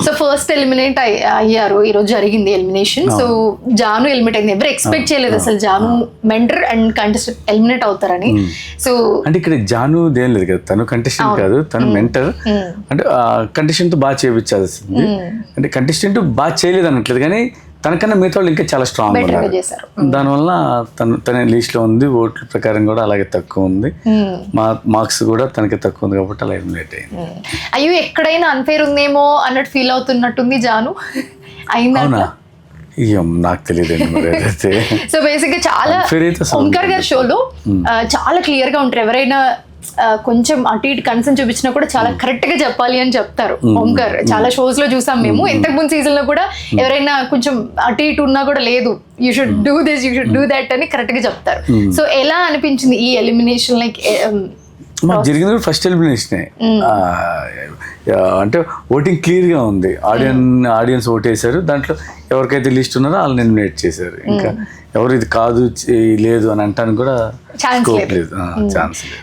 So first eliminate అయ్యారు, ఈ రోజు జరిగింది ఎలిమినేషన్. సో జాను ఎలిమినేట్ అయింది. ఎవరు ఎక్స్పెక్ట్ చేయలేదు అసలు Janu mentor and contestant eliminate అవుతారని. సో అంటే ఇక్కడ జాను దేం లేదు కదా, తను కంటెస్టెంట్ కాదు, తను మెంటర్. అంటే కంటెస్టెంట్ తో బాగా చేయించాల్సింది. అంటే కంటెస్టెంట్ బాగా చేయలేదు అనట్లేదు, కానీ తనకన్నా మిగతా వాళ్ళు ఇంకా చాలా స్ట్రాంగ్ ఉన్నారు. దానివల్ల తన లిస్ట్ లో ఉంది, ఓట్ల ప్రకారం కూడా అలాగే తక్కువ ఉంది, మార్క్స్ కూడా తనకి తక్కువ ఉంది కాబట్టి అలా ఎలిమినేట్ అయింది. అయ్యో ఎక్కడైనా అన్ఫేర్ ఉందేమో అన్నట్టు ఫీల్ అవుతున్నట్టుంది జాను. అవునా, నాకు తెలియదు. సో బేసిక్ గా చాలా ఓంకార్ గారి షోలో చాలా క్లియర్ గా ఉంటారు. ఎవరైనా కొంచెం అటు ఇటు కన్సర్న్ చూపించినా కూడా చాలా కరెక్ట్ గా చెప్పాలి అని చెప్తారు ఓంకార్. చాలా షోస్ లో చూసాం మేము. ఇంతకు ముందు సీజన్ లో కూడా ఎవరైనా కొంచెం అటు ఇటు ఉన్నా కూడా లేదు, you should do this, you should do that అని కరెక్ట్ గా చెప్తారు. సో ఎలా అనిపించింది ఈ ఎలిమినేషన్? లైక్ మాకు జరిగింది కూడా ఫస్ట్ ఎలిమినేషన్. అంటే ఓటింగ్ క్లియర్ గా ఉంది, ఆడియన్స్ ఓట్ వేశారు, దాంట్లో ఎవరికైతే లిస్ట్ ఉన్నారో వాళ్ళని ఎలిమినేట్ చేశారు. ఇంకా ఎవరు ఇది కాదు లేదు అని అంటానికి కూడా ఛాన్స్ లేదు.